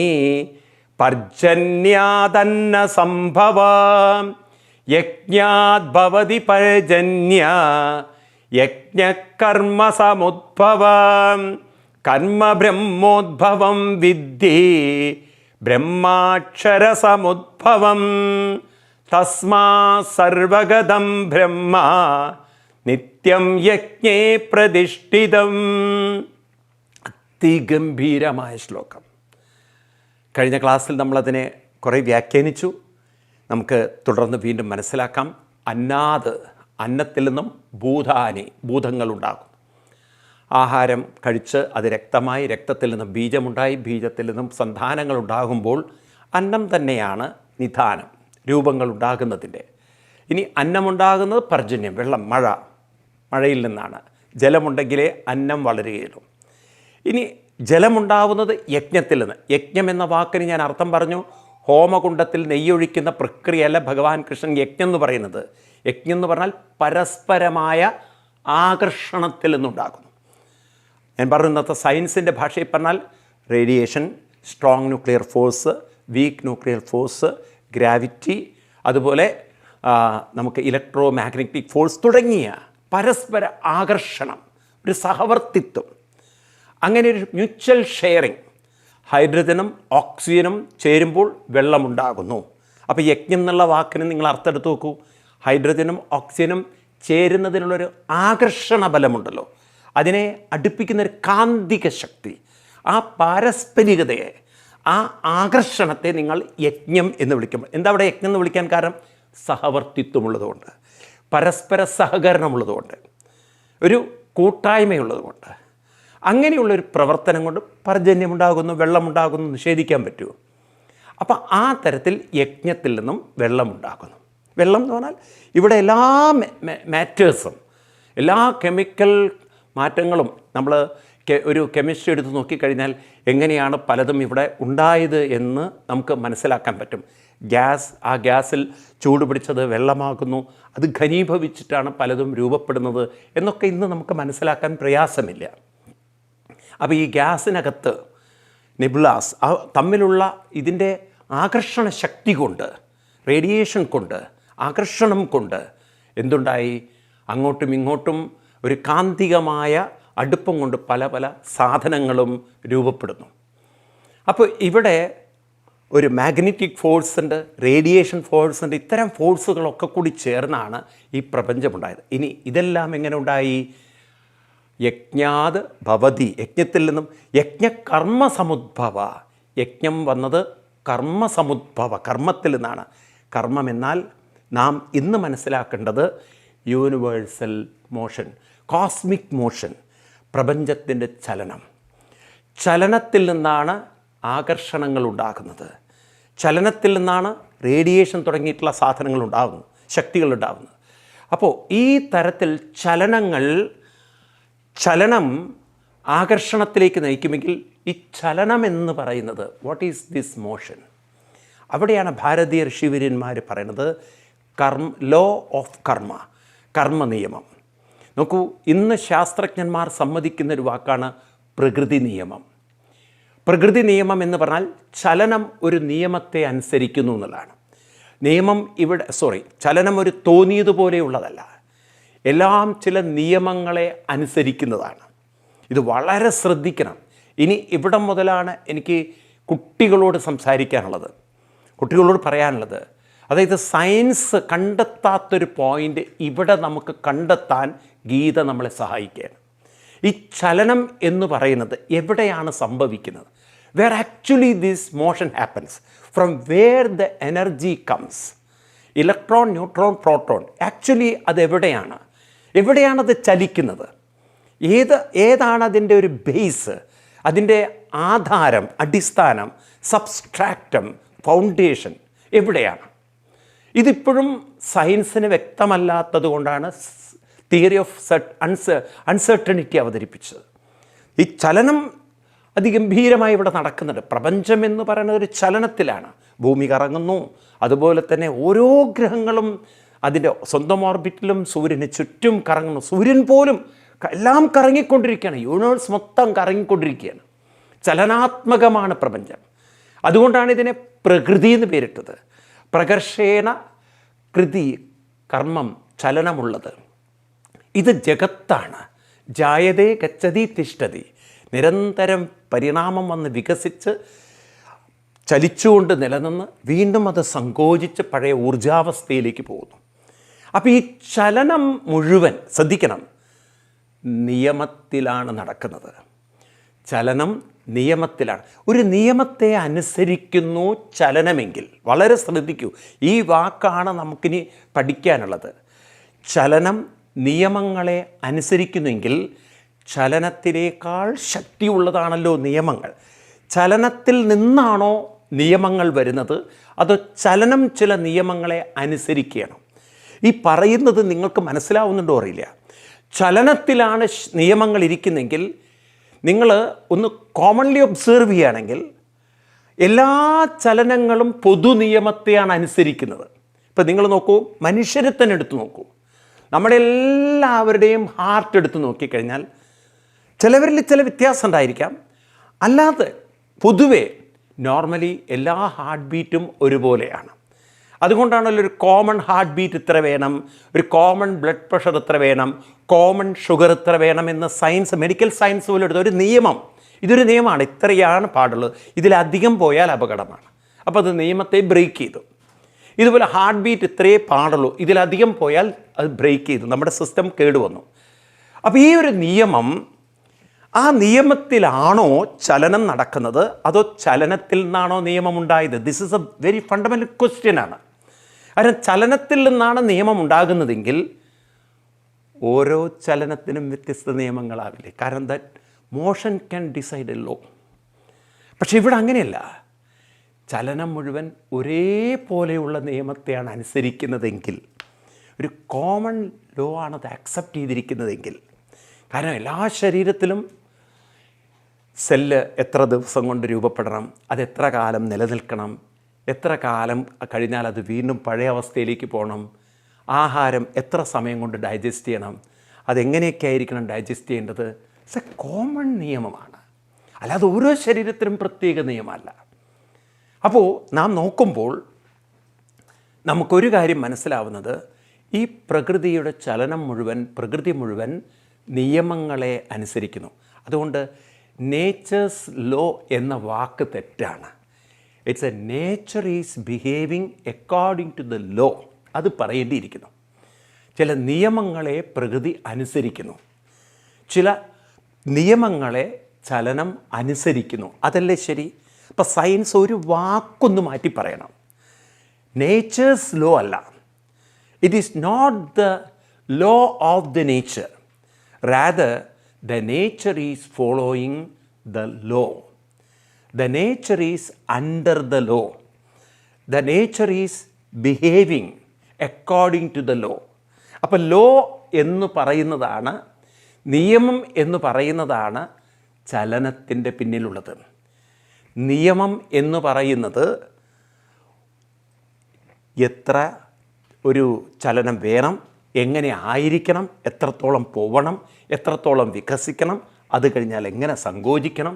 പർജന്യാദന്ന സംഭവാം യജ്ഞാദ്ഭവതി പർജന്യ യജ്ഞകർമ്മ സമുദ്ഭവം കർമ്മ ബ്രഹ്മോദ്ഭവം വിദ്ധി ബ്രഹ്മാക്ഷര സമുദ്ഭവം തസ്മാ സർവഗതം ബ്രഹ്മ നിത്യം യജ്ഞേ പ്രതിഷ്ഠിതം. അതിഗംഭീരമായ ശ്ലോകം. കഴിഞ്ഞ ക്ലാസ്സിൽ നമ്മളതിനെ കുറേ വ്യാഖ്യാനിച്ചു. നമുക്ക് തുടർന്ന് വീണ്ടും മനസ്സിലാക്കാം. അന്നാത്, അന്നത്തിൽ നിന്നും ഭൂതാനി, ഭൂതങ്ങളുണ്ടാകും. ആഹാരം കഴിച്ച് അത് രക്തമായി, രക്തത്തിൽ നിന്നും ബീജമുണ്ടായി, ബീജത്തിൽ നിന്നും സന്താനങ്ങളുണ്ടാകുമ്പോൾ അന്നം തന്നെയാണ് നിധാനം, രൂപങ്ങളുണ്ടാകുന്നതിൻ്റെ. ഇനി അന്നമുണ്ടാകുന്നത് പർജന്യം, വെള്ളം, മഴയിൽ നിന്നാണ്. ജലമുണ്ടെങ്കിലേ അന്നം വളരുകയുള്ളൂ. ഇനി ജലമുണ്ടാവുന്നത് യജ്ഞത്തിൽ നിന്ന്. യജ്ഞം എന്ന വാക്കിന് ഞാൻ അർത്ഥം പറഞ്ഞു. ഹോമകുണ്ഡത്തിൽ നെയ്യൊഴിക്കുന്ന പ്രക്രിയയല്ല ഭഗവാൻ കൃഷ്ണൻ യജ്ഞം എന്ന് പറയുന്നത്. യജ്ഞം എന്ന് പറഞ്ഞാൽ പരസ്പരമായ ആകർഷണത്തിൽ നിന്നുണ്ടാകുന്നു. ഞാൻ പറഞ്ഞു, ഇന്നത്തെ സയൻസിൻ്റെ ഭാഷയിൽ പറഞ്ഞാൽ radiation, strong nuclear force, weak nuclear force, gravity, അതുപോലെ നമുക്ക് ഇലക്ട്രോ മാഗ്നറ്റിക് ഫോഴ്സ് തുടങ്ങിയ പരസ്പര ആകർഷണം, ഒരു സഹവർത്തിത്വം, അങ്ങനെ ഒരു മ്യൂച്വൽ ഷെയറിങ്. ഹൈഡ്രജനും ഓക്സിജനും ചേരുമ്പോൾ വെള്ളമുണ്ടാകുന്നു. അപ്പോൾ യജ്ഞം എന്നുള്ള വാക്കിന് നിങ്ങൾ അർത്ഥം എടുത്ത് നോക്കൂ. ഹൈഡ്രജനും ഓക്സിജനും ചേരുന്നതിനുള്ളൊരു ആകർഷണ ബലമുണ്ടല്ലോ, അതിനെ അടുപ്പിക്കുന്നൊരു കാന്തിക ശക്തി, ആ പാരസ്പരികതയെ, ആ ആകർഷണത്തെ നിങ്ങൾ യജ്ഞം എന്ന് വിളിക്കുമ്പോൾ, എന്താ അവിടെ യജ്ഞം എന്ന് വിളിക്കാൻ കാരണം? സഹവർത്തിത്വമുള്ളതുകൊണ്ട്, പരസ്പര സഹകരണമുള്ളതുകൊണ്ട്, ഒരു കൂട്ടായ്മയുള്ളതുകൊണ്ട്. അങ്ങനെയുള്ളൊരു പ്രവർത്തനം കൊണ്ട് പർജന്യമുണ്ടാകുന്നു, വെള്ളമുണ്ടാകുന്നു, നിഷേധിക്കാൻ പറ്റുമോ? അപ്പം ആ തരത്തിൽ യജ്ഞത്തിൽ നിന്നും വെള്ളമുണ്ടാകുന്നു. വെള്ളം എന്ന് പറഞ്ഞാൽ ഇവിടെ എല്ലാ മാറ്റേഴ്സും, എല്ലാ കെമിക്കൽ മാറ്റങ്ങളും നമ്മൾ ഒരു കെമിസ്ട്രി എടുത്ത് നോക്കിക്കഴിഞ്ഞാൽ എങ്ങനെയാണ് പലതും ഇവിടെ ഉണ്ടായത് എന്ന് നമുക്ക് മനസ്സിലാക്കാൻ പറ്റും. ആ ഗ്യാസിൽ ചൂട് പിടിച്ചത് വെള്ളമാകുന്നു, അത് ഘനീഭവിച്ചിട്ടാണ് പലതും രൂപപ്പെടുന്നത് എന്നൊക്കെ ഇന്ന് നമുക്ക് മനസ്സിലാക്കാൻ പ്രയാസമില്ല. അപ്പോൾ ഈ ഗ്യാസിനകത്ത് നെബുലാസ് തമ്മിലുള്ള ഇതിൻ്റെ ആകർഷണ ശക്തി കൊണ്ട്, റേഡിയേഷൻ കൊണ്ട്, ആകർഷണം കൊണ്ട് എന്തുണ്ടായി? അങ്ങോട്ടും ഇങ്ങോട്ടും ഒരു കാന്തികമായ അടുപ്പം കൊണ്ട് പല പല സാധനങ്ങളും രൂപപ്പെടുന്നു. അപ്പോൾ ഇവിടെ ഒരു മാഗ്നറ്റിക് ഫോഴ്സ് ഉണ്ട്, റേഡിയേഷൻ ഫോഴ്സ് ഉണ്ട്. ഇത്തരം ഫോഴ്സുകളൊക്കെ കൂടി ചേർന്നാണ് ഈ പ്രപഞ്ചമുണ്ടായത്. ഇനി ഇതെല്ലാം എങ്ങനെ ഉണ്ടായി? യജ്ഞാത് ഭവതി, യജ്ഞത്തിൽ നിന്നും. യജ്ഞകർമ്മ സമുദ്ഭവ, യജ്ഞം വന്നത് കർമ്മസമുദ്ഭവ, കർമ്മത്തിൽ നിന്നാണ്. കർമ്മം എന്നാൽ നാം ഇന്ന് മനസ്സിലാക്കേണ്ടത് യൂണിവേഴ്സൽ മോഷൻ, കോസ്മിക് മോഷൻ, പ്രപഞ്ചത്തിൻ്റെ ചലനം. ചലനത്തിൽ നിന്നാണ് ആകർഷണങ്ങൾ ഉണ്ടാകുന്നത്. ചലനത്തിൽ നിന്നാണ് റേഡിയേഷൻ തുടങ്ങിയിട്ടുള്ള സാധനങ്ങൾ ഉണ്ടാകുന്നത്, ശക്തികൾ ഉണ്ടാകുന്നത്. അപ്പോൾ ഈ തരത്തിൽ ചലനം ആകർഷണത്തിലേക്ക് നയിക്കുമെങ്കിൽ ഈ ചലനം എന്ന് പറയുന്നത് വാട്ട് ഈസ് ദിസ് മോഷൻ? അവിടെയാണ് ഭാരതീയ ഋഷിവര്യന്മാർ പറയുന്നത് ലോ ഓഫ് കർമ്മ നിയമം. നോക്കൂ, ഇന്ന് ശാസ്ത്രജ്ഞന്മാർ സമ്മതിക്കുന്നൊരു വാക്കാണ് പ്രകൃതി നിയമം. പ്രകൃതി നിയമം എന്ന് പറഞ്ഞാൽ ചലനം ഒരു നിയമത്തെ അനുസരിക്കുന്നു എന്നുള്ളതാണ്. ചലനം ഒരു തോന്നിയതുപോലെയുള്ളതല്ല, എല്ലാം ചില നിയമങ്ങളെ അനുസരിക്കുന്നതാണ്. ഇത് വളരെ ശ്രദ്ധിക്കണം. ഇനി ഇവിടം മുതലാണ് എനിക്ക് കുട്ടികളോട് സംസാരിക്കാനുള്ളത്, കുട്ടികളോട് പറയാനുള്ളത്. അതായത് സയൻസ് കണ്ടെത്താത്തൊരു പോയിൻ്റ് ഇവിടെ നമുക്ക് കണ്ടെത്താൻ ഗീത നമ്മളെ സഹായിക്കുകയാണ്. ഈ ചലനം എന്ന് പറയുന്നത് എവിടെയാണ് സംഭവിക്കുന്നത്? Where actually this motion happens, from where the energy comes, electron, neutron, proton. Actually എവിടെയാണത് ചലിക്കുന്നത്? ഏതാണ് അതിൻ്റെ ഒരു ബേസ്, അതിൻ്റെ ആധാരം, അടിസ്ഥാനം, സബ്സ്ട്രാക്റ്റം, ഫൗണ്ടേഷൻ എവിടെയാണ്? ഇതിപ്പോഴും സയൻസിന് വ്യക്തമല്ലാത്തത് കൊണ്ടാണ് തിയറി ഓഫ് അൺസർട്ടണിറ്റി അവതരിപ്പിച്ചത്. ഈ ചലനം അതിഗംഭീരമായി ഇവിടെ നടക്കുന്നുണ്ട്. പ്രപഞ്ചം എന്ന് പറയുന്നത് ഒരു ചലനത്തിലാണ്. ഭൂമി കറങ്ങുന്നു, അതുപോലെ തന്നെ ഓരോ ഗ്രഹങ്ങളും അതിൻ്റെ സ്വന്തം ഓർബിറ്റിലും സൂര്യന് ചുറ്റും കറങ്ങുന്നു. സൂര്യൻ പോലും എല്ലാം കറങ്ങിക്കൊണ്ടിരിക്കുകയാണ്, യൂണിവേഴ്സ് മൊത്തം കറങ്ങിക്കൊണ്ടിരിക്കുകയാണ്. ചലനാത്മകമാണ് പ്രപഞ്ചം. അതുകൊണ്ടാണ് ഇതിനെ പ്രകൃതി എന്ന് പേരിട്ടത്. പ്രകർഷേണ കൃതി, കർമ്മം, ചലനമുള്ളത്. ഇത് ജഗത്താണ്. ജായതേ ഗച്ഛതി തിഷ്ഠതി, നിരന്തരം പരിണാമം വന്ന് വികസിച്ച് ചലിച്ചുകൊണ്ട് നിലനിന്ന് വീണ്ടും അത് സങ്കോചിച്ച് പഴയ ഊർജാവസ്ഥയിലേക്ക് പോകുന്നു. അപ്പോൾ ഈ ചലനം മുഴുവൻ ശ്രദ്ധിക്കണം, നിയമത്തിലാണ് നടക്കുന്നത്. ചലനം നിയമത്തിലാണ്. ഒരു നിയമത്തെ അനുസരിക്കുന്നു ചലനമെങ്കിൽ, വളരെ ശ്രദ്ധിക്കൂ, ഈ വാക്കാണ് നമുക്കിനി പഠിക്കാനുള്ളത്. ചലനം നിയമങ്ങളെ അനുസരിക്കുന്നെങ്കിൽ ചലനത്തിനേക്കാൾ ശക്തിയുള്ളതാണല്ലോ നിയമങ്ങൾ. ചലനത്തിൽ നിന്നാണോ നിയമങ്ങൾ വരുന്നത്, അതോ ചലനം ചില നിയമങ്ങളെ അനുസരിക്കുകയാണോ? ഈ പറയുന്നത് നിങ്ങൾക്ക് മനസ്സിലാവുന്നുണ്ടോ അറിയില്ല. ചലനത്തിലാണ് നിയമങ്ങൾ ഇരിക്കുന്നെങ്കിൽ, നിങ്ങൾ ഒന്ന് കോമൺലി ഒബ്സേർവ് ചെയ്യുകയാണെങ്കിൽ എല്ലാ ചലനങ്ങളും പൊതു നിയമത്തെയാണ് അനുസരിക്കുന്നത്. ഇപ്പം നിങ്ങൾ നോക്കൂ, മനുഷ്യരെ തന്നെ എടുത്തു നോക്കൂ. നമ്മുടെ എല്ലാവരുടെയും ഹാർട്ട് എടുത്ത് നോക്കിക്കഴിഞ്ഞാൽ ചിലവരിൽ ചില വ്യത്യാസം ഉണ്ടായിരിക്കാം. അല്ലാതെ പൊതുവേ നോർമലി എല്ലാ ഹാർട്ട് ബീറ്റും ഒരുപോലെയാണ്. അതുകൊണ്ടാണല്ലോ ഒരു കോമൺ ഹാർട്ട് ബീറ്റ് ഇത്ര വേണം, ഒരു കോമൺ ബ്ലഡ് പ്രഷർ ഇത്ര വേണം, കോമൺ ഷുഗർ ഇത്ര വേണം എന്ന് സയൻസ്, മെഡിക്കൽ സയൻസ് പോലും എടുത്ത ഒരു നിയമം. ഇതൊരു നിയമമാണ്, ഇത്രയാണ് പാടുള്ളത്, ഇതിലധികം പോയാൽ അപകടമാണ്. അപ്പോൾ അത് നിയമത്തെ ബ്രേക്ക് ചെയ്തു. ഇതുപോലെ ഹാർട്ട് ബീറ്റ് ഇത്രയേ പാടുള്ളൂ, ഇതിലധികം പോയാൽ അത് ബ്രേക്ക് ചെയ്തു, നമ്മുടെ സിസ്റ്റം കേടുവന്നു. അപ്പോൾ ഈ ഒരു നിയമം, ആ നിയമത്തിലാണോ ചലനം നടക്കുന്നത്, അതോ ചലനത്തിൽ നിന്നാണോ നിയമം ഉണ്ടായത്? This is A very fundamental question ആണ്. കാരണം ചലനത്തിൽ നിന്നാണ് നിയമം ഉണ്ടാകുന്നതെങ്കിൽ ഓരോ ചലനത്തിനും വ്യത്യസ്ത നിയമങ്ങളാവില്ലേ? കാരണം that motion can decide a law. പക്ഷെ ഇവിടെ അങ്ങനെയല്ല. ചലനം മുഴുവൻ ഒരേപോലെയുള്ള നിയമത്തെയാണ് അനുസരിക്കുന്നതെങ്കിൽ, ഒരു കോമൺ ലോ ആണത് അക്സെപ്റ്റ് ചെയ്തിരിക്കുന്നതെങ്കിൽ. കാരണം എല്ലാ ശരീരത്തിലും സെല്ല് എത്ര ദിവസം കൊണ്ട് രൂപപ്പെടണം, അതെത്ര കാലം നിലനിൽക്കണം, എത്ര കാലം കഴിഞ്ഞാൽ അത് വീണ്ടും പഴയ അവസ്ഥയിലേക്ക് പോകണം, ആഹാരം എത്ര സമയം കൊണ്ട് ഡൈജസ്റ്റ് ചെയ്യണം, അതെങ്ങനെയൊക്കെ ആയിരിക്കണം ഡൈജസ്റ്റ് ചെയ്യേണ്ടത്. ഇറ്റ്സ് എ കോമൺ നിയമമാണ്, അല്ലാതെ ഓരോ ശരീരത്തിനും പ്രത്യേക നിയമമല്ല. അപ്പോൾ നാം നോക്കുമ്പോൾ നമുക്കൊരു കാര്യം മനസ്സിലാവുന്നത്, ഈ പ്രകൃതിയുടെ ചലനം മുഴുവൻ, പ്രകൃതി മുഴുവൻ നിയമങ്ങളെ അനുസരിക്കുന്നു. അതുകൊണ്ട് നേച്ചേഴ്സ് ലോ എന്ന വാക്ക് തെറ്റാണ്. It's a nature is behaving according to the law. അത് പറയേണ്ടിയിരിക്കുന്നു. ചില നിയമങ്ങളെ പ്രകൃതി അനുസരിക്കുന്നു, ചില നിയമങ്ങളെ ചലനം അനുസരിക്കുന്നു. അതല്ലേ ശരി? അപ്പം സയൻസ് ഒരു വാക്കൊന്ന് മാറ്റി പറയണം. നേച്ചേഴ്സ് ലോ അല്ല, it is not the law of the nature, rather the nature is following the law. The nature is under the law. The nature is behaving according to the law. അപ്പോൾ law എന്ന് പറയുന്നതാണ്, നിയമം എന്ന് പറയുന്നതാണ് ചലനത്തിൻ്റെ പിന്നിലുള്ളത്. നിയമം എന്ന് പറയുന്നത് എത്ര ഒരു ചലനം വേണം, എങ്ങനെ ആയിരിക്കണം, എത്രത്തോളം പോവണം, എത്രത്തോളം വികസിക്കണം, അത് കഴിഞ്ഞാൽ എങ്ങനെ സങ്കോചിക്കണം,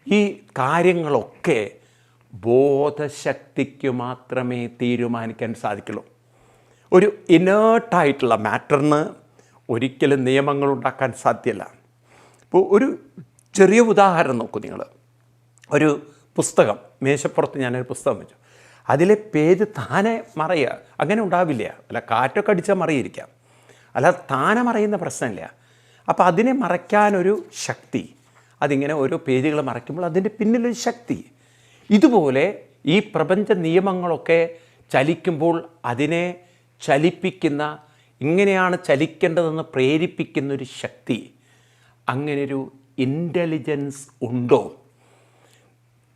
ഈ കാര്യങ്ങളൊക്കെ ബോധശക്തിക്ക് മാത്രമേ തീരുമാനിക്കാൻ സാധിക്കുള്ളൂ. ഒരു ഇനേർട്ടായിട്ടുള്ള മാറ്ററിന് ഒരിക്കലും നിയമങ്ങൾ ഉണ്ടാക്കാൻ സാധ്യമല്ല. ഇപ്പോൾ ഒരു ചെറിയ ഉദാഹരണം നോക്കൂ നിങ്ങൾ. ഒരു പുസ്തകം, മേശപ്പുറത്ത് ഞാനൊരു പുസ്തകം വെച്ചു, അതിലെ പേജ് താനെ മറയുക, അങ്ങനെ ഉണ്ടാവില്ല. അല്ല, കാറ്റൊക്കെ അടിച്ചാൽ മറിയിരിക്കാം, അല്ല താനെ മറയുന്ന പ്രശ്നമില്ല. അപ്പോൾ അതിനെ മറയ്ക്കാനൊരു ശക്തി, അതിങ്ങനെ ഓരോ പേജുകൾ മറയ്ക്കുമ്പോൾ അതിൻ്റെ പിന്നിലൊരു ശക്തി. ഇതുപോലെ ഈ പ്രപഞ്ച നിയമങ്ങളൊക്കെ ചലിക്കുമ്പോൾ അതിനെ ചലിപ്പിക്കുന്ന, ഇങ്ങനെയാണ് ചലിക്കേണ്ടതെന്ന് പ്രേരിപ്പിക്കുന്നൊരു ശക്തി, അങ്ങനെയൊരു ഇൻ്റലിജൻസ് ഉണ്ടോ?